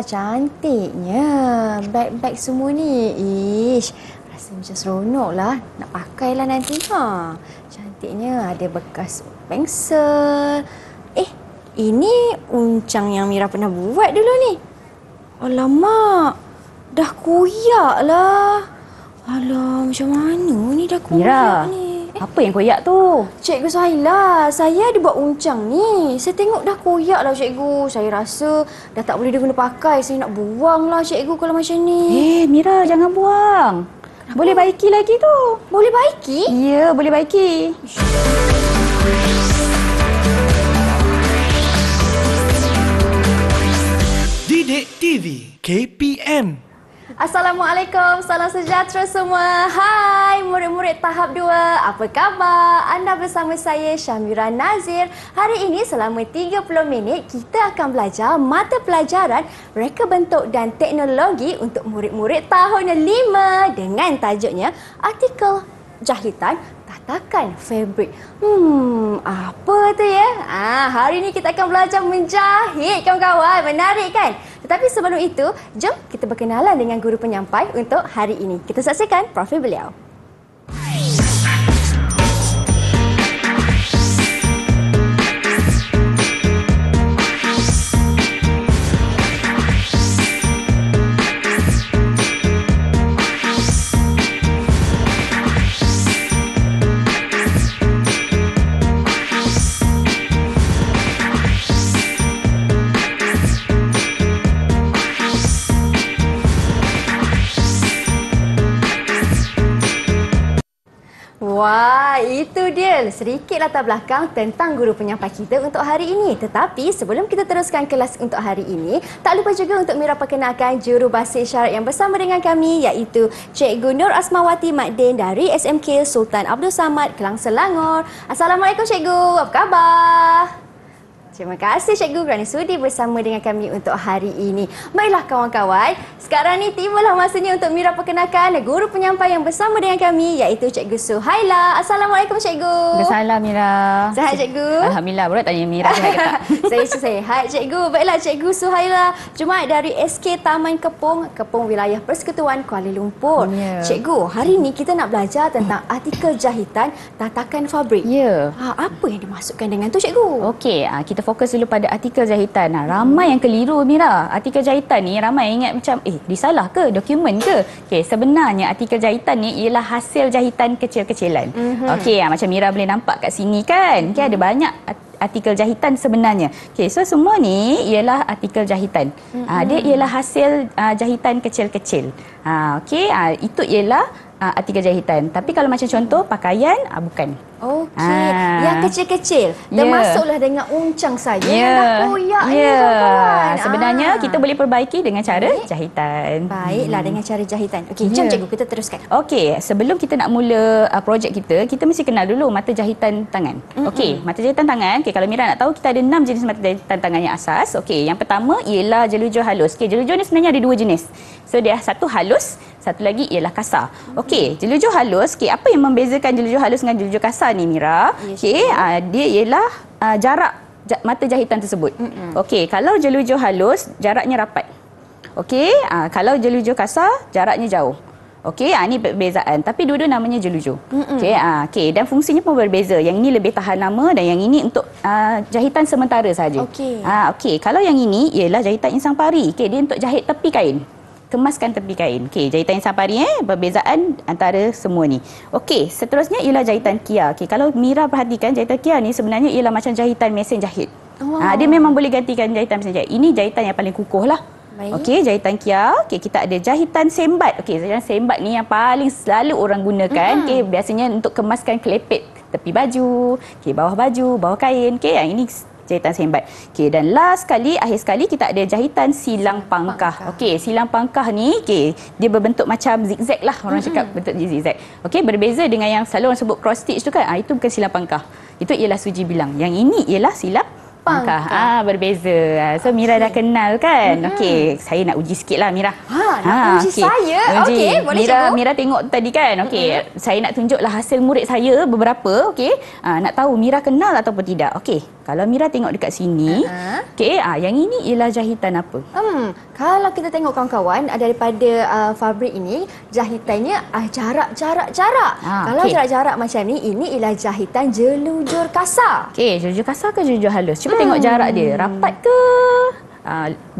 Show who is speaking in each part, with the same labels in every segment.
Speaker 1: cantiknya. Beg-beg semua ni. Ish, rasa macam seronok lah. Nak pakailah nanti. Cantiknya, ada bekas pensel. Ini uncang yang Mira pernah buat dulu ni. Alamak, dah koyak lah. Alah, macam mana ni dah koyak
Speaker 2: Mira,
Speaker 1: ni?
Speaker 2: apa yang koyak tu?
Speaker 1: Cikgu Suhaila, saya ada buat uncang ni. Saya tengok dah koyak lah cikgu. Saya rasa dah tak boleh diguna pakai. Saya nak buang lah cikgu kalau macam ni.
Speaker 2: Mira, jangan buang. Kenapa? Boleh baiki lagi tu.
Speaker 1: Boleh baiki?
Speaker 2: Ya, boleh baiki.
Speaker 3: Didik TV KPM.
Speaker 1: Assalamualaikum, salam sejahtera semua. Hai murid-murid tahap 2, apa khabar? Anda bersama saya Syamira Nazir. Hari ini selama 30 minit kita akan belajar mata pelajaran reka bentuk dan teknologi untuk murid-murid tahun 5 dengan tajuknya artikel jahitan tatakan fabrik. Apa tu ya? Hari ini kita akan belajar menjahit, kawan-kawan. Menarik kan? Tetapi sebelum itu, jom kita berkenalan dengan guru penyampai untuk hari ini. Kita saksikan profil beliau. Wah, itu dia sedikit latar belakang tentang guru penyampai kita untuk hari ini. Tetapi sebelum kita teruskan kelas untuk hari ini, tak lupa juga untuk Mira perkenalkan jurubahasa isyarat yang bersama dengan kami, iaitu Cikgu Nur Asmawati Makdin dari SMK Sultan Abdul Samad, Kelang Selangor. Assalamualaikum cikgu, apa khabar? Terima kasih cikgu kerana sudi bersama dengan kami untuk hari ini. Baiklah kawan-kawan, sekarang ni tibalah masanya untuk Mira perkenalkan guru penyampai yang bersama dengan kami, iaitu Cikgu Suhaila. Assalamualaikum cikgu.
Speaker 2: Assalamualaikum Mira.
Speaker 1: Sehat cikgu?
Speaker 2: Alhamdulillah, baru tanya Mira sihat ke tak?
Speaker 1: Saya sehat cikgu. Baiklah cikgu Suhaila, Jumaat dari SK Taman Kepong wilayah Persekutuan Kuala Lumpur. Cikgu, hari ini kita nak belajar tentang artikel jahitan tatakan fabrik. Apa yang dimaksudkan dengan tu cikgu?
Speaker 2: Okey, kita fokus dulu pada artikel jahitan. Ramai yang keliru Mira. Artikel jahitan ni ramai yang ingat macam disalah ke? Dokumen ke? Okey, sebenarnya artikel jahitan ni ialah hasil jahitan kecil-kecilan. Okey, macam Mira boleh nampak kat sini kan. Ada banyak artikel jahitan sebenarnya. Okey, so semua ni ialah artikel jahitan. Dia ialah hasil jahitan kecil-kecil. Okey, itu ialah artikel jahitan. Tapi kalau macam contoh pakaian, bukan.
Speaker 1: Okey, yang kecil-kecil termasuklah dengan uncang saja yang dah koyak ni kawan-kawan.
Speaker 2: Sebenarnya kita boleh perbaiki dengan cara jahitan.
Speaker 1: Baiklah, dengan cara jahitan. Okey, jom cikgu kita teruskan.
Speaker 2: Okey, sebelum kita nak mula projek kita mesti kenal dulu mata jahitan tangan. Okey, mata jahitan tangan. Okey, kalau Mira nak tahu, kita ada 6 jenis mata jahitan tangan yang asas. Okey, yang pertama ialah jelujur halus. Okey, jelujur ni sebenarnya ada 2 jenis. So dia satu halus, satu lagi ialah kasar. Okey, jelujur halus, apa yang membezakan jelujur halus dengan jelujur kasar ni Mira? Okey, dia ialah jarak mata jahitan tersebut. Okey, kalau jelujur halus jaraknya rapat. Okey, kalau jelujur kasar jaraknya jauh. Okey, ini perbezaan. Tapi dua-dua namanya jelujur. Okey, dan fungsinya pun berbeza. Yang ini lebih tahan lama dan yang ini untuk jahitan sementara saja. Okey, kalau yang ini ialah jahitan insang pari. Okey, dia untuk jahit tepi kain. Kemaskan tepi kain. Okey, jahitan insang pari perbezaan antara semua ni. Okey, seterusnya ialah jahitan kia. Okey, kalau Mira perhatikan jahitan kia ni sebenarnya ialah macam jahitan mesin jahit. Dia memang boleh gantikan jahitan mesin jahit. Ini jahitan yang paling kukuh lah. Okey, jahitan kia. Okey, kita ada jahitan sembat. Okey, jahitan sembat ni yang paling selalu orang gunakan. Okey, biasanya untuk kemaskan kelepek tepi baju, okey, bawah baju, bawah kain. Okey, yang ini jahitan sembat. Okey, dan last sekali, akhir sekali kita ada jahitan silang pangkah. Okey, silang pangkah ni dia berbentuk macam zigzag lah, orang cakap bentuk zigzag. Okey, berbeza dengan yang selalu orang sebut cross stitch tu kan. Itu bukan silang pangkah. Itu ialah suji bilang. Yang ini ialah silang pangkah. Berbeza. So Mira dah kenal kan? Okey, saya nak uji sikitlah Mira.
Speaker 1: Nak uji saya? Okey, boleh cikgu.
Speaker 2: Mira tengok tadi kan? Okey, saya nak tunjuklah hasil murid saya beberapa. Okey, nak tahu Mira kenal ataupun tidak. Okey. Kalau Mira tengok dekat sini, okey, yang ini ialah jahitan apa?
Speaker 1: Kalau kita tengok kawan-kawan, daripada fabrik ini, jahitannya jarak. Kalau
Speaker 2: okey.
Speaker 1: jarak-jarak macam ni, ini ialah jahitan jelujur kasar.
Speaker 2: Okey, jelujur kasar ke jelujur halus? Cuba tengok jarak dia. Rapat ke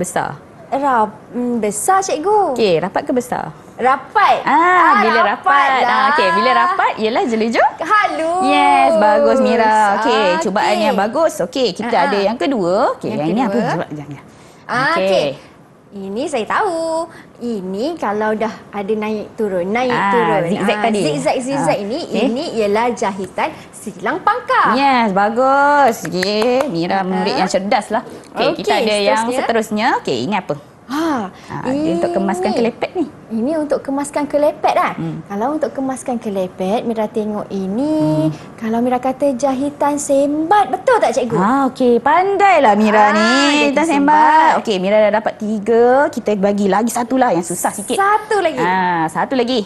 Speaker 2: besar?
Speaker 1: Besar cikgu.
Speaker 2: Okey, rapat ke besar?
Speaker 1: Rapat.
Speaker 2: Bila rapat.
Speaker 1: lah.
Speaker 2: Okey, bila rapat ialah jelujur
Speaker 1: halus.
Speaker 2: Yes, bagus Mira. Okey, cubaan
Speaker 1: okey.
Speaker 2: yang bagus. Okey, kita ada yang kedua. Okey, yang ini apa?
Speaker 1: kedua.
Speaker 2: Jangan.
Speaker 1: Okey. Ini saya tahu. Ini kalau dah ada naik turun.
Speaker 2: Zigzag tadi.
Speaker 1: Zigzag ini,
Speaker 2: okey.
Speaker 1: ini ialah jahitan silang pangkah.
Speaker 2: Yes, bagus. Okey, Mira murid yang cerdas lah. Okey, kita
Speaker 1: Okey,
Speaker 2: ada yang
Speaker 1: seterusnya.
Speaker 2: seterusnya. Okey, ini apa? Dia untuk kemaskan kelepek ni.
Speaker 1: Ini untuk kemaskan kelepek kan? Kalau untuk kemaskan kelepek, Mira tengok ini. Kalau Mira kata jahitan sembat, betul tak cikgu?
Speaker 2: Okey, pandailah Mira ni.
Speaker 1: jahitan
Speaker 2: Kita sembat. Okey, Mira dah dapat 3. Kita bagi lagi satu lah yang susah sikit.
Speaker 1: Satu lagi.
Speaker 2: Satu lagi.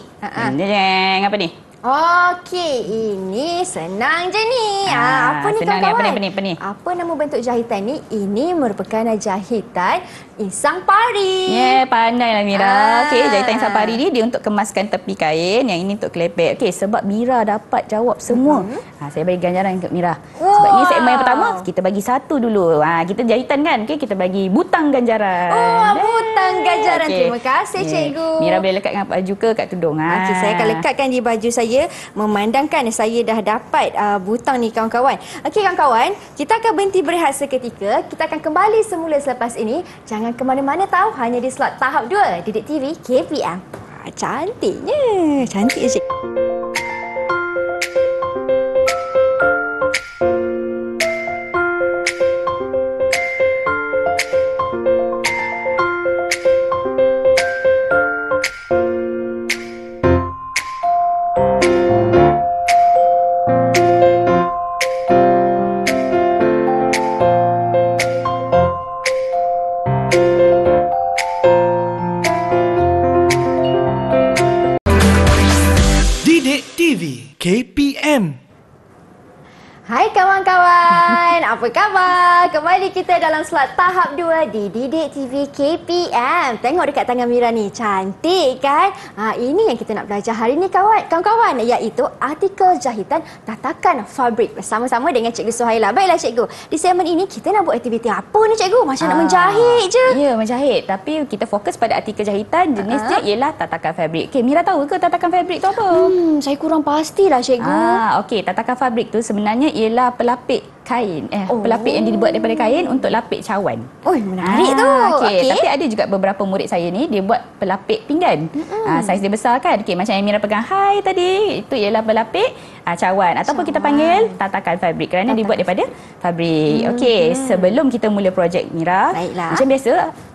Speaker 2: Jeng, apa ni?
Speaker 1: Okey, ini senang je ni. Apa ni
Speaker 2: senang ni,
Speaker 1: kawan-kawan?
Speaker 2: apa ni?
Speaker 1: Apa nama bentuk jahitan ni? Ini merupakan jahitan insang pari.
Speaker 2: Pandailah Mira. Okey, jahitan insang pari ni dia untuk kemaskan tepi kain, yang ini untuk kelepek. Okey, sebab Mira dapat jawab semua. Saya bagi ganjaran untuk Mira. Sebab ni segmen yang pertama, kita bagi satu dulu. Kita jahitan kan? Okey, kita bagi butang ganjaran.
Speaker 1: Butang ganjaran. Terima kasih cikgu.
Speaker 2: Mira boleh lekatkan baju ke kat tudung.
Speaker 1: Okey, saya akan lekatkan di baju saya memandangkan saya dah dapat butang ni kawan-kawan. Okey kawan-kawan, kita akan berhenti berehat seketika. Kita akan kembali semula selepas ini. Jangan ke mana-mana tahu, hanya di slot tahap 2 Didik TV KPM. Cantiknya. Cantik je.
Speaker 3: Didik TV KPM.
Speaker 1: Hai kawan-kawan, apa khabar? Kembali kita dalam slot tahap 2 di Didik TV KPM. Tengok dekat tangan Mira ni, cantik kan? Ini yang kita nak belajar hari ni kawan-kawan, iaitu artikel jahitan tatakan fabrik bersama-sama dengan Cikgu Suhaila. Baiklah cikgu, di segmen ini kita nak buat aktiviti apa ni cikgu? Macam nak menjahit je.
Speaker 2: Ya, menjahit. Tapi kita fokus pada artikel jahitan, jenisnya ialah tatakan fabrik. Okey, Mira tahu ke tatakan fabrik tu apa?
Speaker 1: Saya kurang pastilah cikgu.
Speaker 2: Okey, tatakan fabrik tu sebenarnya ialah pelapik kain. Pelapik yang dibuat daripada kain untuk lapik cawan.
Speaker 1: Menarik tu.
Speaker 2: Okey, tapi ada juga beberapa murid saya ni dia buat pelapik pinggan. Saiz dia besar kan. Okey, macam yang Mira pegang hai tadi, itu ialah pelapik cawan ataupun kita panggil tatakan fabrik kerana dibuat daripada fabrik. Okey, sebelum kita mula projek Mira,
Speaker 1: baiklah.
Speaker 2: Macam biasa,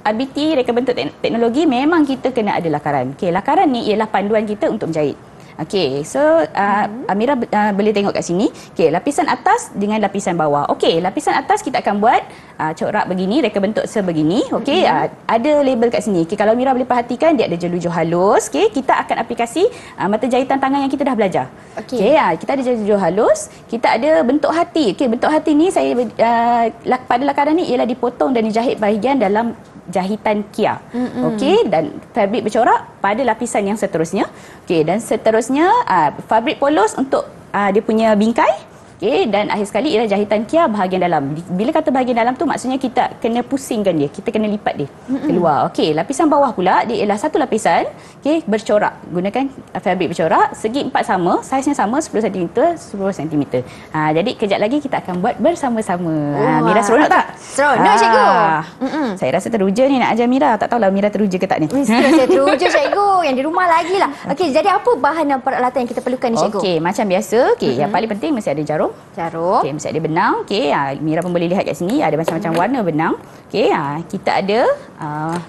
Speaker 2: RBT reka bentuk teknologi memang kita kena ada lakaran. Okey, lakaran ni ialah panduan kita untuk menjahit. Okey, so Amira boleh tengok kat sini. Okey, lapisan atas dengan lapisan bawah. Okey, lapisan atas kita akan buat corak begini, reka bentuk sebegini. Okey, ada label kat sini. Okey, kalau Amira boleh perhatikan dia ada jelujur halus. Okey, kita akan aplikasi mata jahitan tangan yang kita dah belajar. Okey, kita ada jelujur halus, kita ada bentuk hati. Okey, bentuk hati ni saya pada lakaran ni ialah dipotong dan dijahit bahagian dalam jahitan kia. Okey, dan fabrik bercorak pada lapisan yang seterusnya. Okey, dan seterusnya fabrik polos untuk dia punya bingkai. Okey, dan akhir sekali ialah jahitan kia bahagian dalam. Bila kata bahagian dalam tu maksudnya kita kena pusingkan dia, kita kena lipat dia keluar. Okey, lapisan bawah pula dia ialah satu lapisan, okey, bercorak. Gunakan fabrik bercorak, segi 4 sama, saiznya sama 10 cm, 10 cm. Jadi kejap lagi kita akan buat bersama-sama. Mira seronok tak?
Speaker 1: Seronok cikgu.
Speaker 2: Saya rasa teruja ni nak ajar Mira. Tak tahulah Mira teruja ke tak ni.
Speaker 1: Saya teruja cikgu. Yang di rumah lagi lah. Okey, jadi apa bahan dan peralatan yang kita perlukan ni cikgu?
Speaker 2: Okey, macam biasa. Okey, yang paling penting mesti ada jarum.
Speaker 1: Jarum.
Speaker 2: Okey, mesti ada benang. Okey, Mira pun boleh lihat kat sini ada macam-macam warna benang. Okey, kita ada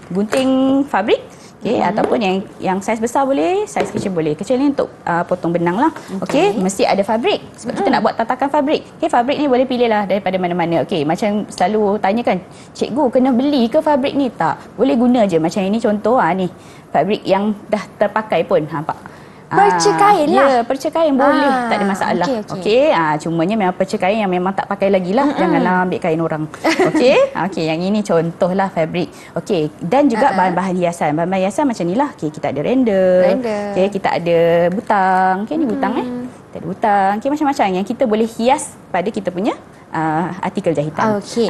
Speaker 2: gunting fabrik. Okey, ataupun yang saiz besar boleh, saiz kecil boleh. Kecil ni untuk potong benang lah. Okey, mesti ada fabrik. Sebab kita nak buat tatakan fabrik. Okey, fabrik ni boleh pilih lah daripada mana-mana. Okey, macam selalu tanyakan, cikgu kena beli ke fabrik ni? Tak. Boleh guna je. Macam ini contoh ni. Fabrik yang dah terpakai pun. Nampak?
Speaker 1: Perca kain lah.
Speaker 2: Ya, perca kain boleh, tak ada masalah. Okey. Cumanya memang perca kain yang memang tak pakai lagi lah. Janganlah ambil kain orang. Okey. Okey, yang ini contohlah fabric. Okey, dan juga bahan-bahan hiasan. Bahan-bahan hiasan macam nilah. Okey, kita ada render. Okey, kita ada butang. Okey, ni butang Kita ada butang. Okey, macam-macam yang kita boleh hias pada kita punya artikel jahitan.
Speaker 1: Okey.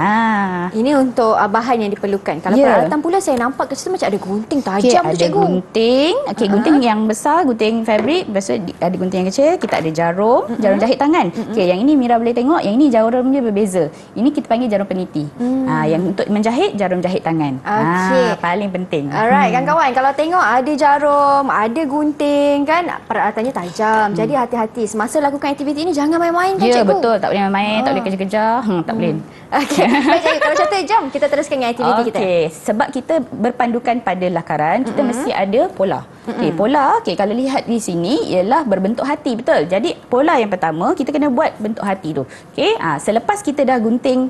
Speaker 1: Ini untuk bahan yang diperlukan. Kalau peralatan pula saya nampak kat situ macam ada gunting tajam tu, cikgu.
Speaker 2: Ada gunting. Okey, gunting yang besar, gunting fabric. Lepas tu ada gunting yang kecil. Kita ada jarum, jarum jahit tangan. Okey, yang ini Mira boleh tengok, yang ini jarumnya berbeza. Ini kita panggil jarum peniti. Yang untuk menjahit, jarum jahit tangan.
Speaker 1: Okey.
Speaker 2: Paling penting.
Speaker 1: Alright, kawan-kawan, kalau tengok ada jarum, ada gunting kan, peralatannya tajam. Jadi hati-hati semasa lakukan aktiviti ini, jangan main-main kan, cikgu?
Speaker 2: Ya, betul. Tak boleh main-main, tak boleh kerja-kerja. Tak boleh.
Speaker 1: Okey. Baik, cikgu. Kalau contoh, jom kita teruskan dengan aktiviti kita.
Speaker 2: Okey, sebab kita berpandukan pada lakaran, kita mesti ada pola. Okey, pola, kalau lihat di sini ialah berbentuk hati, betul. Jadi pola yang pertama kita kena buat bentuk hati tu. Okey, selepas kita dah gunting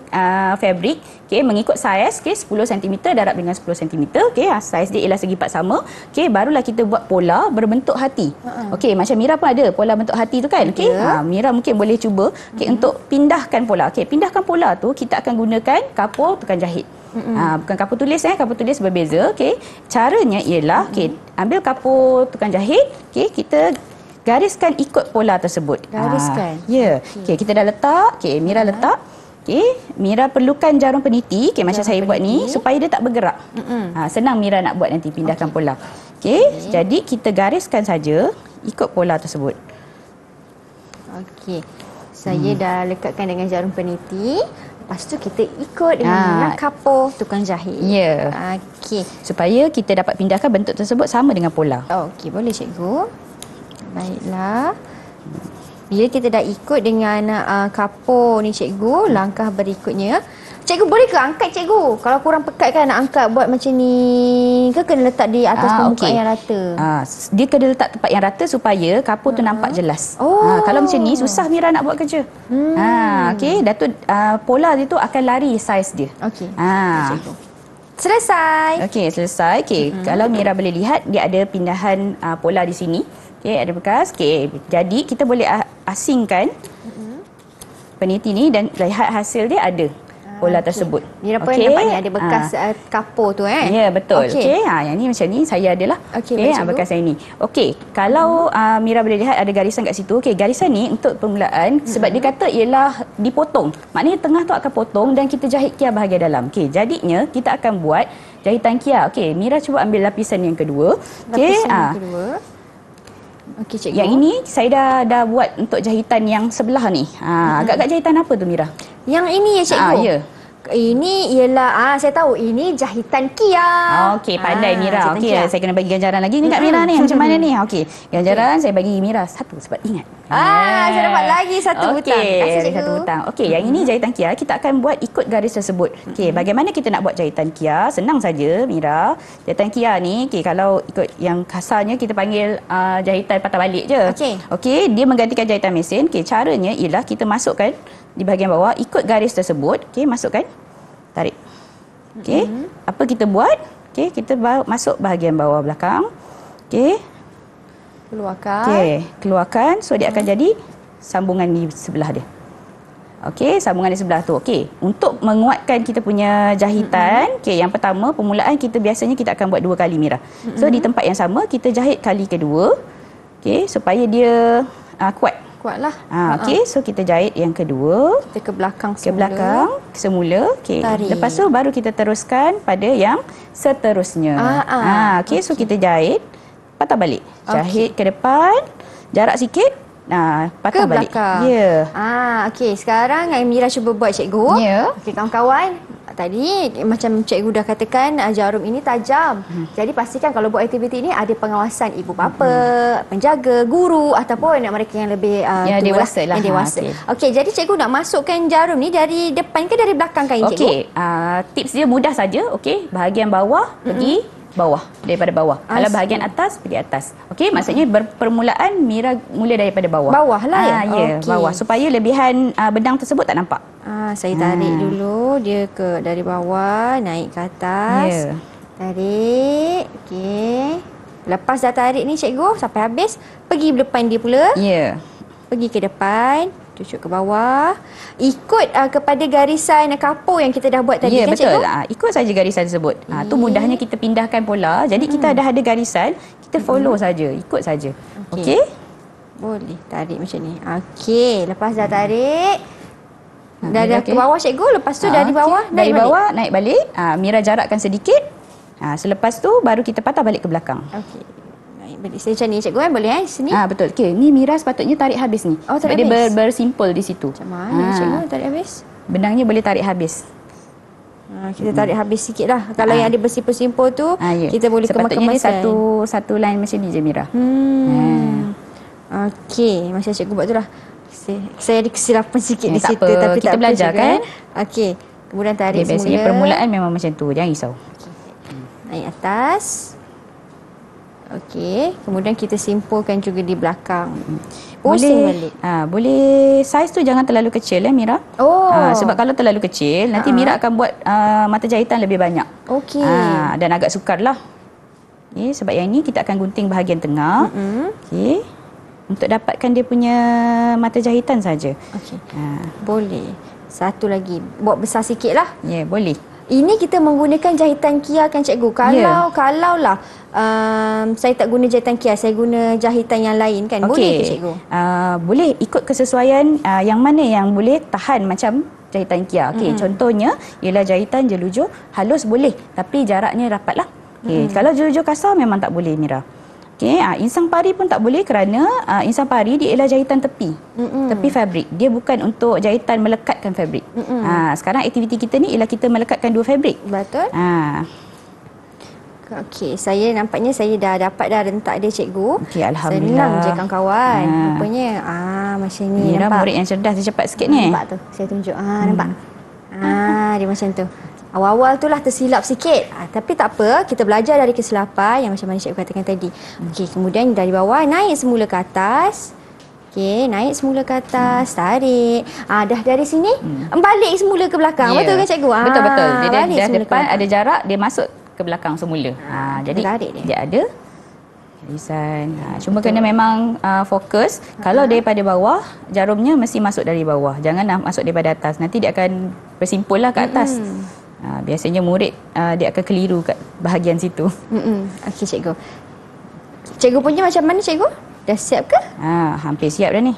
Speaker 2: fabric, mengikut saiz, 10 cm darab dengan 10 cm. Okey, saiz dia ialah segi empat sama. Okey, barulah kita buat pola berbentuk hati. Okey, macam Mira pun ada pola bentuk hati tu kan. Okey, Mira mungkin boleh cuba untuk pindahkan pola. Okey, pindahkan pola tu kita akan gunakan kapur tukang jahit. Bukan kapur tulis, kapur tulis berbeza. Okey, caranya ialah ambil kapur tukang jahit, kita gariskan ikut pola tersebut.
Speaker 1: Gariskan.
Speaker 2: Ya. Okey, kita dah letak. Okey, Mira letak. Okey, Mira perlukan jarum peniti, macam saya buat ni supaya dia tak bergerak. Senang Mira nak buat nanti pindahkan pola. Okey, jadi kita gariskan saja ikut pola tersebut.
Speaker 1: Okey. Saya dah lekatkan dengan jarum peniti. Lepas tu kita ikut dengan kapur tukang jahit.
Speaker 2: Ya.
Speaker 1: Okey.
Speaker 2: Supaya kita dapat pindahkan bentuk tersebut sama dengan pola.
Speaker 1: Okey, boleh cikgu. Baiklah. Bila kita dah ikut dengan kapur ni cikgu, langkah berikutnya. Cikgu boleh ke angkat cikgu? Kalau kurang pekat kan nak angkat buat macam ni ke kena letak di atas permukaan yang rata?
Speaker 2: Dia kena letak tempat yang rata supaya kapur tu nampak jelas. Kalau macam ni susah Mira nak buat kerja. Okey, Datuk pola dia tu akan lari saiz dia.
Speaker 1: Okey. Cikgu. Selesai.
Speaker 2: Okey, selesai. Okey, kalau Mira boleh lihat dia ada pindahan pola di sini. Okey, ada bekas. Okey, jadi kita boleh asingkan peniti ni dan lihat hasil dia ada pola tersebut.
Speaker 1: Mira pun nampak ni ada bekas kapur tu
Speaker 2: Ya, betul. Okey, yang ni macam ni saya adalah. Okey, bekas saya ni. Okey, kalau Mira boleh lihat ada garisan kat situ. Okey, garisan ni untuk permulaan sebab dia kata ialah dipotong. Maknanya tengah tu akan potong dan kita jahit kia bahagian dalam. Okey, jadinya kita akan buat jahitan kia. Okey, Mira cuba ambil lapisan yang kedua. Okey,
Speaker 1: yang kedua. Okey, cikgu.
Speaker 2: Yang ini saya dah buat untuk jahitan yang sebelah ni. Agak-agak jahitan apa tu Mira?
Speaker 1: Yang ini ya cikgu?
Speaker 2: Ya.
Speaker 1: Ini ialah saya tahu ini jahitan kia.
Speaker 2: Okey, pandai Mira. Okey, saya kena bagi ganjaran lagi ni kat Mira ni. Macam mana ni? Okey, ganjaran saya bagi Mira satu sebab ingat.
Speaker 1: Saya dapat lagi satu butang. Terima kasih cikgu.
Speaker 2: Satu butang. Okey, yang ini jahitan kia. Kita akan buat ikut garis tersebut. Okey, bagaimana kita nak buat jahitan kia? Senang saja Mira. Jahitan kia ni, kalau ikut yang kasarnya kita panggil jahitan patah balik je. Okey, dia menggantikan jahitan mesin. Okey, caranya ialah kita masukkan di bahagian bawah ikut garis tersebut. Okey, masukkan. Tarik. Okey, apa kita buat? Okey, kita masuk bahagian bawah belakang. Okey.
Speaker 1: Keluarkan.
Speaker 2: Okey, keluarkan. So dia akan jadi sambungan di sebelah dia. Okey, sambungan di sebelah tu. Okey, untuk menguatkan kita punya jahitan, okey, yang pertama permulaan kita biasanya kita akan buat 2 kali Mira. So di tempat yang sama kita jahit kali kedua. Okey, supaya dia kuat.
Speaker 1: Kuatlah.
Speaker 2: Okey, so kita jahit yang kedua.
Speaker 1: Kita ke belakang semula.
Speaker 2: Ke belakang semula. Okey. Lepas tu baru kita teruskan pada yang seterusnya. Okey, so kita jahit, patah balik. Jahit ke depan, jarak sikit. Patah balik.
Speaker 1: Ya. Okey, sekarang Mira cuba buat cikgu.
Speaker 2: Ya.
Speaker 1: Okey, kawan-kawan. Tadi macam cikgu dah katakan jarum ini tajam. Jadi pastikan kalau buat aktiviti ini ada pengawasan ibu bapa, penjaga, guru ataupun mereka yang lebih
Speaker 2: dewasa lah.
Speaker 1: Yang dewasa. Okey, jadi cikgu nak masukkan jarum ni dari depan ke dari belakang kain cikgu?
Speaker 2: Okey, tips dia mudah saja. Okey, bahagian bawah pergi bawah, daripada bawah. Kalau bahagian atas pergi atas. Okey, maksudnya permulaan Mira mula daripada bawah.
Speaker 1: Bawah lah ya.
Speaker 2: Bawah supaya lebihan benang tersebut tak nampak.
Speaker 1: Saya tarik dulu dia dari bawah naik ke atas. Tarik. Okey. Lepas dah tarik ni cikgu sampai habis, pergi depan dia pula.
Speaker 2: Ya.
Speaker 1: Pergi ke depan, cucuk ke bawah. Ikut kepada garisan kapur yang kita dah buat tadi
Speaker 2: Ya,
Speaker 1: kan
Speaker 2: betul.
Speaker 1: cikgu?
Speaker 2: Ikut saja garisan tersebut. Tu mudahnya kita pindahkan pola. Jadi kita dah ada garisan, kita follow saja, ikut saja. Okey?
Speaker 1: Boleh tarik macam ni. Okey, lepas dah tarik, dah ke
Speaker 2: okey.
Speaker 1: bawah cikgu. Lepas tu dari bawah
Speaker 2: okey. Dari
Speaker 1: naik balik.
Speaker 2: bawah naik balik. Mira jarakkan sedikit. Selepas tu baru kita patah balik ke belakang.
Speaker 1: Okey. Naik balik. Saya macam ni cikgu boleh sini.
Speaker 2: Betul. Okey, ni Mira sepatutnya tarik habis ni.
Speaker 1: Oh, tarik
Speaker 2: sebab dia
Speaker 1: habis.
Speaker 2: bersimpul di situ.
Speaker 1: Macam mana cikgu tarik habis?
Speaker 2: Benangnya boleh tarik habis.
Speaker 1: Kita tarik habis sikit lah. Kalau yang ada bersimpul-simpul tu,
Speaker 2: Ya.
Speaker 1: kita boleh
Speaker 2: sepatutnya dia
Speaker 1: kemas-kemasan.
Speaker 2: satu line macam ni je Mira.
Speaker 1: Okey, macam cikgu buat tu lah. Saya ada kesilapan sikit di
Speaker 2: tak
Speaker 1: situ.
Speaker 2: apa.
Speaker 1: Tapi
Speaker 2: Kita
Speaker 1: tak
Speaker 2: belajar
Speaker 1: apa,
Speaker 2: kan?
Speaker 1: Okey, kemudian tarik semula.
Speaker 2: Biasanya permulaan memang macam tu. Jangan risau.
Speaker 1: Naik atas. Okey, kemudian kita simpulkan juga di belakang. Pusing balik.
Speaker 2: Boleh saiz tu jangan terlalu kecil Mira.
Speaker 1: Oh.
Speaker 2: Sebab kalau terlalu kecil nanti Mira akan buat mata jahitan lebih banyak.
Speaker 1: Okey.
Speaker 2: Dan agak sukar lah. Okay, sebab yang ni kita akan gunting bahagian tengah. Okey. Untuk dapatkan dia punya mata jahitan saja.
Speaker 1: Okey. Boleh. Satu lagi. Buat besar sikit lah.
Speaker 2: Ya, boleh.
Speaker 1: Ini kita menggunakan jahitan Kia kan cikgu? Kalau lah saya tak guna jahitan Kia, saya guna jahitan yang lain kan? Boleh ke cikgu?
Speaker 2: Boleh ikut kesesuaian yang mana yang boleh tahan macam jahitan Kia. Okey, contohnya ialah jahitan jelujur halus boleh tapi jaraknya rapatlah. Okey, kalau jelujur kasar memang tak boleh Mira. Okey, insang pari pun tak boleh kerana insang pari dia ialah jahitan tepi. Tepi fabrik. Dia bukan untuk jahitan melekatkan fabrik. Sekarang aktiviti kita ni ialah kita melekatkan dua fabrik.
Speaker 1: Betul. Okey, nampaknya saya dah dapat dah rentak dia cikgu.
Speaker 2: Okey, alhamdulillah.
Speaker 1: Senang je kawan-kawan. Rupanya macam ni.
Speaker 2: Mira
Speaker 1: nampak?
Speaker 2: murid yang cerdas, dia cepat sikit ni.
Speaker 1: Nampak tu. Saya tunjuk. Nampak? Dia macam tu. Awal-awal tu lah tersilap sikit. Tapi tak apa, kita belajar dari kesilapan yang macam mana cikgu katakan tadi. Okey, kemudian dari bawah naik semula ke atas. Okey, naik semula ke atas, tarik. Dah dari sini balik semula ke belakang. Betul kan cikgu?
Speaker 2: Betul. Dia
Speaker 1: balik
Speaker 2: dah
Speaker 1: semula ke
Speaker 2: depan
Speaker 1: belakang.
Speaker 2: ada jarak, dia masuk ke belakang semula. Jadi dia ada garisan. Cuma kena memang fokus. Kalau daripada bawah, jarumnya mesti masuk dari bawah. Jangan masuk daripada atas. Nanti dia akan bersimpul lah ke atas. Biasanya murid dia akan keliru kat bahagian situ.
Speaker 1: Okey cikgu. Cikgu punya macam mana cikgu? Dah siap ke?
Speaker 2: Hampir siap dah ni.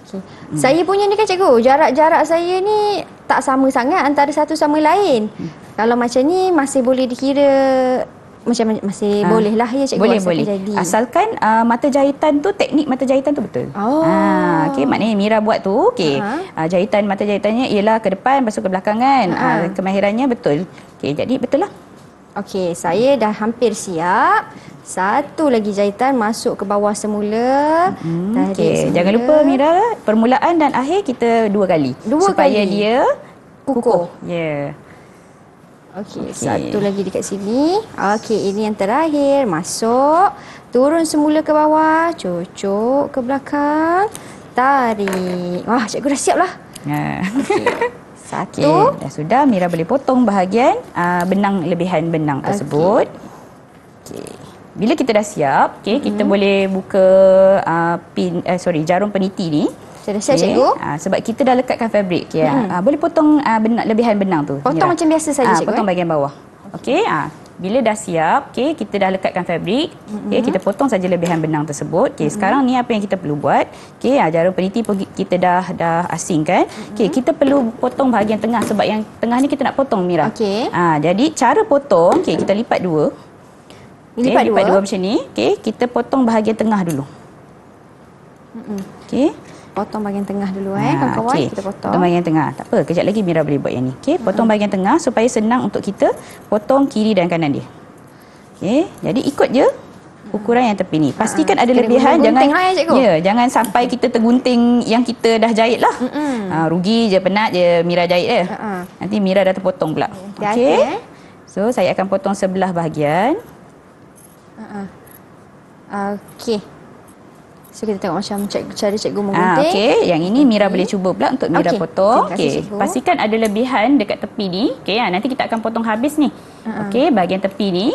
Speaker 1: Okey. Saya punya ni kan cikgu, jarak-jarak saya ni tak sama sangat antara satu sama lain. Kalau macam ni masih boleh dikira macam masih boleh lah ya cikgu.
Speaker 2: Boleh.
Speaker 1: Jadi.
Speaker 2: Asalkan mata jahitan tu, teknik mata jahitan tu betul. Okey, maknanya Mira buat tu, okey. Jahitan mata jahitannya ialah ke depan lepas tu ke belakang kan. Kemahirannya betul. Okey, jadi betul lah.
Speaker 1: Okey, saya dah hampir siap. Satu lagi jahitan masuk ke bawah semula.
Speaker 2: Okey, jangan lupa Mira, permulaan dan akhir kita dua kali. Supaya dia kukuh. Ya.
Speaker 1: Okey, satu lagi dekat sini. Okey, ini yang terakhir. Masuk, turun semula ke bawah, cucuk ke belakang, tarik. Wah, cikgu dah siap lah. Satu.
Speaker 2: Dah sudah, Mira boleh potong bahagian benang, lebihan benang tersebut. Okey. Bila kita dah siap, kita boleh buka jarum peniti ni.
Speaker 1: Saya dah siap cikgu.
Speaker 2: Sebab kita dah lekatkan fabrik. Boleh potong lebihan benang tu.
Speaker 1: Potong macam biasa saja cikgu.
Speaker 2: Potong bahagian bawah. Okey. Bila dah siap, kita dah lekatkan fabrik. Kita potong saja lebihan benang tersebut. Sekarang ni apa yang kita perlu buat? Jarum peniti pun kita dah asingkan. Kita perlu potong bahagian tengah sebab yang tengah ni kita nak potong Mira. Jadi cara potong, kita lipat dua. Lipat dua macam ni. Kita potong bahagian tengah dulu.
Speaker 1: Potong bahagian tengah dulu kawan-kawan. Kita
Speaker 2: potong bahagian tengah. Tak apa, kejap lagi Mira boleh buat yang ni. Potong bahagian tengah supaya senang untuk kita potong kiri dan kanan dia. Jadi ikut je ukuran yang tepi ni. Pastikan ada lebihan, jangan sampai kita tergunting yang kita dah jahit lah. Rugi je, penat je Mira jahit dia. Nanti Mira dah terpotong pula. Okey. So saya akan potong sebelah bahagian.
Speaker 1: Okey. So kita tengok macam cara cikgu menggunting.
Speaker 2: Yang ini Mira boleh cuba pula untuk Mira potong. Pastikan ada lebihan dekat tepi ni. Nanti kita akan potong habis ni. Bahagian tepi ni.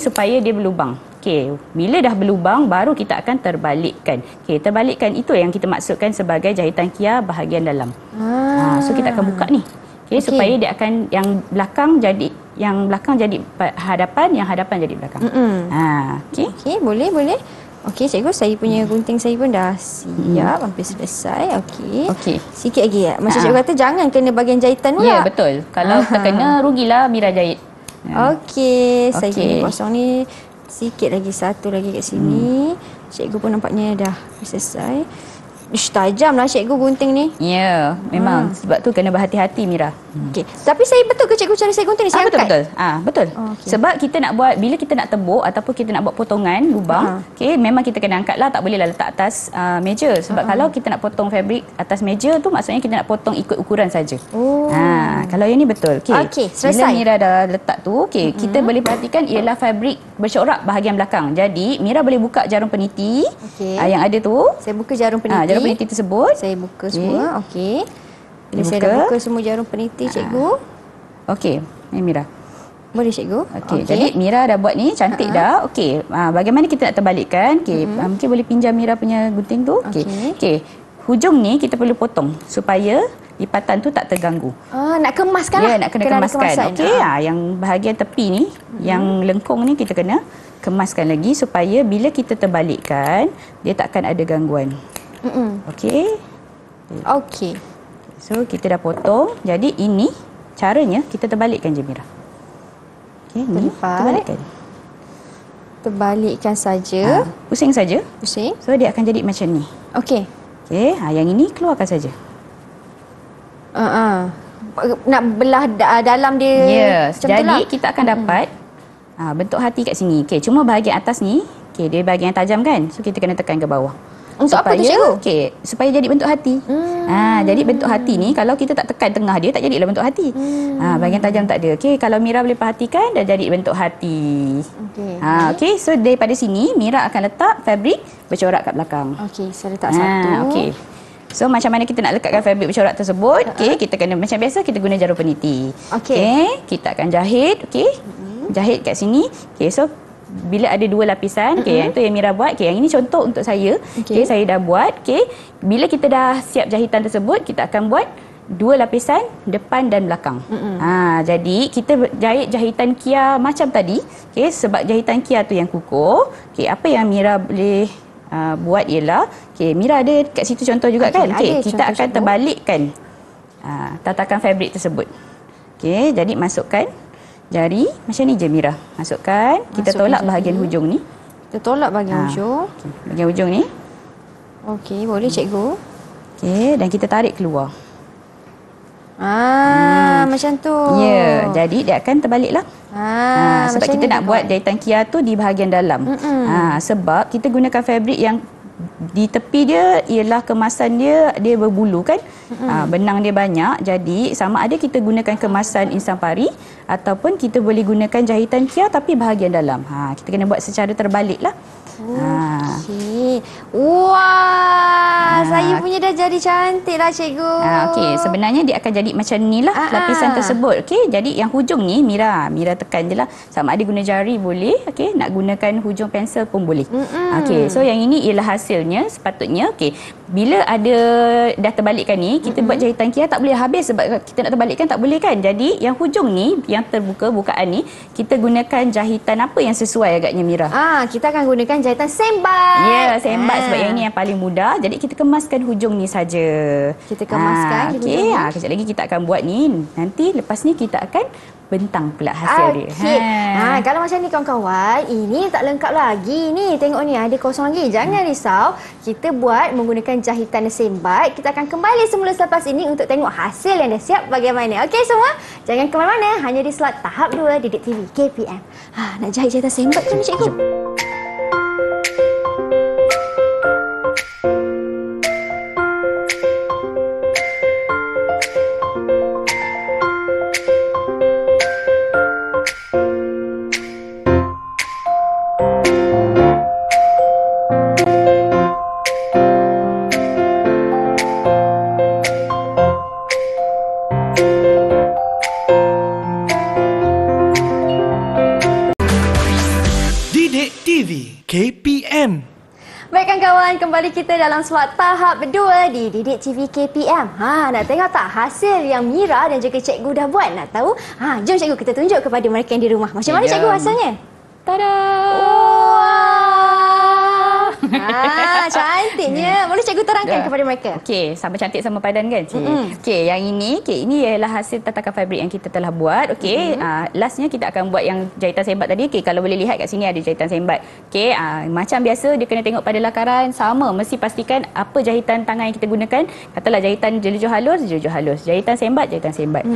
Speaker 2: Supaya dia berlubang. Okey, bila dah berlubang baru kita akan terbalikkan. Okey, terbalikkan itu yang kita maksudkan sebagai jahitan kia bahagian dalam. So kita akan buka ni. Okey, supaya dia akan yang belakang jadi hadapan, yang hadapan jadi belakang. Okey.
Speaker 1: Okey, boleh. Okey, cikgu, saya punya gunting saya pun dah siap, hampir selesai. Okey. Sikit lagi ya. Macam cikgu kata jangan kena bahagian jahitan pula.
Speaker 2: Ya, betul. Kalau terkena rugilah Mira jahit.
Speaker 1: Okey, saya kena kosong ni. Sikit lagi, satu lagi kat sini. Cikgu pun nampaknya dah selesai. Ish, tajam lah cikgu gunting ni.
Speaker 2: Ya, memang. Sebab tu kena berhati-hati Mira.
Speaker 1: Okey. Tapi saya betul ke cikgu cara saya gunting ni? Saya angkat?
Speaker 2: Betul. Betul.
Speaker 1: Okay.
Speaker 2: Sebab kita nak buat, bila kita nak tebuk ataupun kita nak buat potongan lubang, okey, memang kita kena angkat lah. Tak bolehlah letak atas meja. Sebab kalau kita nak potong fabrik atas meja tu, maksudnya kita nak potong ikut ukuran saja. Kalau yang ni betul.
Speaker 1: Okey, selesai.
Speaker 2: Bila Mira dah letak tu, kita boleh perhatikan ialah fabrik bercorak bahagian belakang. Jadi, Mira boleh buka jarum peniti yang ada tu.
Speaker 1: Saya buka jarum peniti.
Speaker 2: Jarum peniti tersebut.
Speaker 1: Saya buka semua. Okey. Saya dah buka semua jarum peniti, cikgu.
Speaker 2: Okey, ni Mira.
Speaker 1: Boleh, cikgu?
Speaker 2: Okey, jadi Mira dah buat ni, cantik dah. Okey, bagaimana kita nak terbalikkan? Okey, mungkin boleh pinjam Mira punya gunting tu. Okey. Hujung ni kita perlu potong supaya lipatan tu tak terganggu.
Speaker 1: Nak kemaskan lah.
Speaker 2: Ya, nak kena kemaskan. Okey, yang bahagian tepi ni, yang lengkung ni kita kena kemaskan lagi supaya bila kita terbalikkan, dia takkan ada gangguan. Okey.
Speaker 1: Okey.
Speaker 2: So, kita dah potong. Jadi, ini caranya kita terbalikkan je, Mira. Okey, ni terbalikkan.
Speaker 1: Terbalikkan saja.
Speaker 2: Pusing saja.
Speaker 1: Pusing.
Speaker 2: So, dia akan jadi macam ni.
Speaker 1: Okey.
Speaker 2: Okey, yang ini keluarkan saja.
Speaker 1: Nak belah dalam dia.
Speaker 2: Ya,
Speaker 1: macam
Speaker 2: jadi
Speaker 1: itulah.
Speaker 2: kita akan dapat bentuk hati kat sini. Okey, cuma bahagian atas ni, dia bahagian yang tajam kan? So, kita kena tekan ke bawah.
Speaker 1: Untuk apa tu, cikgu?
Speaker 2: Okey, supaya jadi bentuk hati. Jadi bentuk hati ni kalau kita tak tekan tengah dia, tak jadilah bentuk hati. Bahagian tajam tak ada. Okey, kalau Mira boleh perhatikan, dah jadi bentuk hati. Okey, so daripada sini Mira akan letak fabrik bercorak kat belakang.
Speaker 1: Okey, saya letak satu.
Speaker 2: Okey. So macam mana kita nak lekatkan fabrik bercorak tersebut? Okey, kita kena macam biasa kita guna jarum peniti. Okey, kita akan jahit. Okey, jahit kat sini. Okey, so bila ada dua lapisan, yang itu yang Mira buat. Yang ini contoh untuk saya. Saya dah buat. Bila kita dah siap jahitan tersebut, kita akan buat dua lapisan depan dan belakang. Jadi kita jahit jahitan kia macam tadi. Sebab jahitan kia tu yang kukuh. Apa yang Mira boleh buat ialah, Mira ada kat situ contoh juga kan? Kita akan terbalikkan tatakan fabrik tersebut. Jadi masukkan jari macam ni je Mira. Masukkan. Kita tolak bahagian hujung ni.
Speaker 1: Kita tolak bahagian hujung.
Speaker 2: Bahagian hujung ni.
Speaker 1: Okey, boleh cikgu.
Speaker 2: Okey, dan kita tarik keluar.
Speaker 1: Macam tu.
Speaker 2: Ya, jadi dia akan terbaliklah. Sebab kita nak buat jahitan kia tu di bahagian dalam. Sebab kita gunakan fabrik yang di tepi dia ialah kemasan dia berbulu kan. Benang dia banyak. Jadi sama ada kita gunakan kemasan insan pari ataupun kita boleh gunakan jahitan kia tapi bahagian dalam. Kita kena buat secara terbalik lah.
Speaker 1: Okey. Wah, saya punya dah jadi cantik lah cikgu.
Speaker 2: Okey, sebenarnya dia akan jadi macam ni lah lapisan tersebut. Okey, jadi yang hujung ni Mira tekan je lah. Sama ada guna jari boleh. Okey, nak gunakan hujung pensel pun boleh. Okey, so yang ini ialah hasilnya sepatutnya. Okey, bila ada dah terbalikkan ni, kita buat jahitan kia tak boleh habis sebab kita nak terbalikkan tak boleh kan. Jadi yang hujung ni, yang terbuka bukaan ni, kita gunakan jahitan apa yang sesuai agaknya Mira?
Speaker 1: Kita akan gunakan jahitan sembat.
Speaker 2: Ya, sembat sebab yang ini yang paling mudah. Jadi kita kemaskan hujung ni saja.
Speaker 1: Kita kemaskan
Speaker 2: okey, kejap lagi kita akan buat ni. Nanti lepas ni kita akan bentang pula hasil dia.
Speaker 1: Kalau macam ni kawan-kawan, ini tak lengkap lagi ni. Tengok ni ada kosong lagi. Jangan risau. Kita buat menggunakan jahitan sembat. Kita akan kembali semula selepas ini untuk tengok hasil yang dah siap bagaimana. Okey semua, jangan ke mana-mana. Hanya di slot tahap 2 Didik TV KPM. Nak jahit jahitan sembat tu ni cikgu.
Speaker 3: Didik TV KPM.
Speaker 1: Baik kawan-kawan, kembali kita dalam slot tahap kedua di Didik TV KPM. Nak tengok tak hasil yang Mira dan juga cikgu dah buat? Nak tahu? Jom cikgu kita tunjuk kepada mereka yang di rumah. Macam mana cikgu hasilnya?
Speaker 2: Tada!
Speaker 1: Cantiknya. Boleh cikgu terangkan kepada mereka?
Speaker 2: Okey, sama cantik sama padan kan? Okey, yang ini, ini ialah hasil tatakan fabrik yang kita telah buat. Okey, lastnya kita akan buat yang jahitan sembat tadi. Okey, kalau boleh lihat kat sini ada jahitan sembat. Okey, macam biasa dia kena tengok pada lakaran sama. Mesti pastikan apa jahitan tangan yang kita gunakan. Katalah jahitan jelujur halus, jelujur halus. Jahitan sembat, jahitan sembat.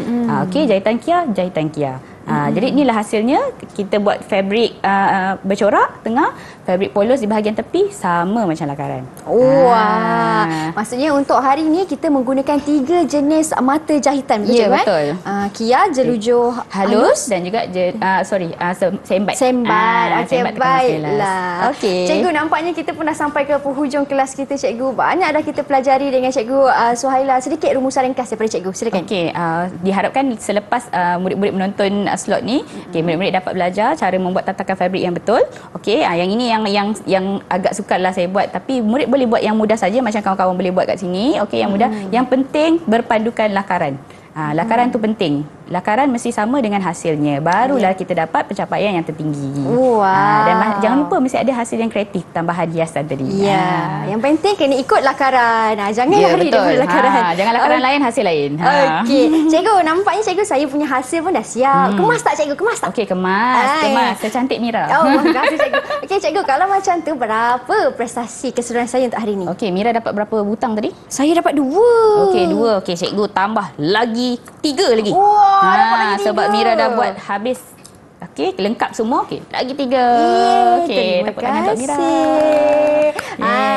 Speaker 2: Okey, jahitan kia, jahitan kia. Jadi inilah hasilnya. Kita buat fabrik bercorak tengah, fabrik polos di bahagian tepi, sama macam lakaran.
Speaker 1: Maksudnya untuk hari ini kita menggunakan 3 jenis mata jahitan, betul?
Speaker 2: Ya, betul.
Speaker 1: Kia, jelujur halus
Speaker 2: dan juga sembat.
Speaker 1: Sembat. Okey, baiklah.
Speaker 2: Okey.
Speaker 1: Cikgu, nampaknya kita pun dah sampai ke penghujung kelas kita, cikgu. Banyak dah kita pelajari dengan cikgu Suhaila. Sedikit rumusan ringkas daripada cikgu. Silakan.
Speaker 2: Okey, diharapkan selepas murid-murid menonton slot ni, murid-murid dapat belajar cara membuat tatakan fabrik yang betul. Okey, yang ini yang agak sukarlah saya buat, tapi murid boleh buat yang mudah saja macam kawan-kawan boleh buat kat sini. Okey, yang mudah. Yang penting berpandukan lakaran. Lakaran tu penting. Lakaran mesti sama dengan hasilnya. Barulah kita dapat pencapaian yang tertinggi. Dan jangan lupa mesti ada hasil yang kreatif, tambahan hiasan tadi.
Speaker 1: Yang penting kena ikut lakaran. Jangan lari daripada lakaran.
Speaker 2: Jangan lakaran lain, hasil lain.
Speaker 1: Okey. Cikgu, nampaknya cikgu saya punya hasil pun dah siap. Kemas tak cikgu? Kemas tak?
Speaker 2: Okey, kemas. Secantik Mira.
Speaker 1: Terima kasih cikgu. Okey cikgu, kalau macam tu berapa prestasi keseluruhan saya untuk hari ini?
Speaker 2: Okey, Mira dapat berapa butang tadi?
Speaker 1: Saya dapat 2.
Speaker 2: Okey, 2. Okey, cikgu tambah lagi 3 lagi.
Speaker 1: Dapat lagi 3.
Speaker 2: Sebab Mira dah buat habis. Okey, lengkap semua. Okey, lagi 3. Okey, tepuk tangan untuk Mira.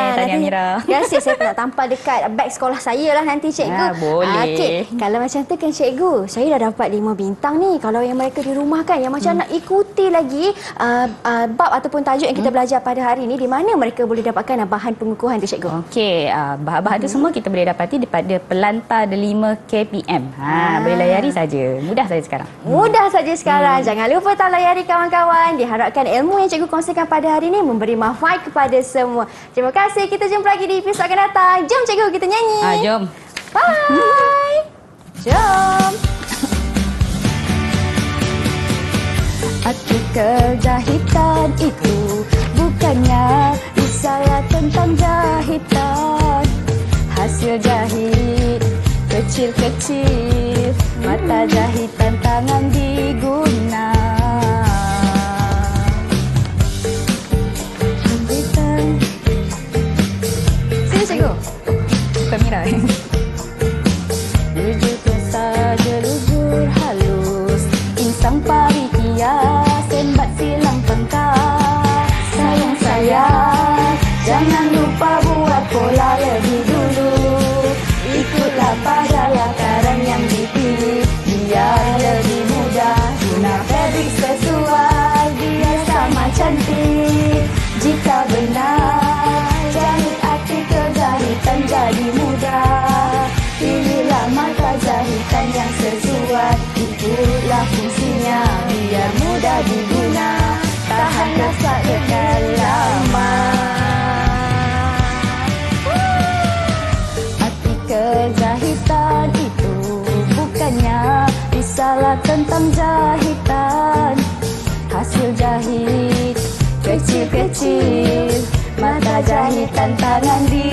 Speaker 2: Tahniah Mira.
Speaker 1: Terima kasih. Saya nak tampal dekat beg sekolah saya lah nanti cikgu.
Speaker 2: Boleh.
Speaker 1: Okey, kalau macam tu kan cikgu, saya dah dapat 5 bintang ni. Kalau yang mereka di rumah kan, yang macam nak ikuti lagi bab ataupun tajuk yang kita belajar pada hari ni, di mana mereka boleh dapatkan bahan pengukuhan tu cikgu?
Speaker 2: Okey, bahan-bahan tu semua kita boleh dapati daripada Pelantar Delima KPM. Boleh layari saja. Mudah saja sekarang.
Speaker 1: Mudah saja sekarang. Jangan lupa tak layari kawan-kawan. Diharapkan ilmu yang cikgu kongsikan pada hari ini memberi manfaat kepada semua. Terima kasih. Kita jumpa lagi di episod akan datang. Jom cikgu, kita nyanyi.
Speaker 2: Jom.
Speaker 1: Bye. Jom. Artikel jahitan itu bukannya risalah tentang jahitan. Hasil jahit kecil-kecil, mata jahitan tangan diguna. Sini cikgu.
Speaker 2: Bukan Mira.
Speaker 1: Lujurkan saja lujur halus, insang parikia, sembat silang pengkar. Sayang, jangan lupa buat pola lebih dulu. Ikutlah pada lakaran yang dipilih, biar lebih mudah. Guna fabrik sesuai, biar sama cantik. Jika benar, jahit artikel jahitan jadi mudah. Pilihlah mata jahitan yang sesuai, itulah fungsinya, biar mudah diguna. Tahan rasa kekal lama. Jahitan itu bukannya risalah tentang jahitan. Hasil jahit kecil-kecil, mata jahitan tangan di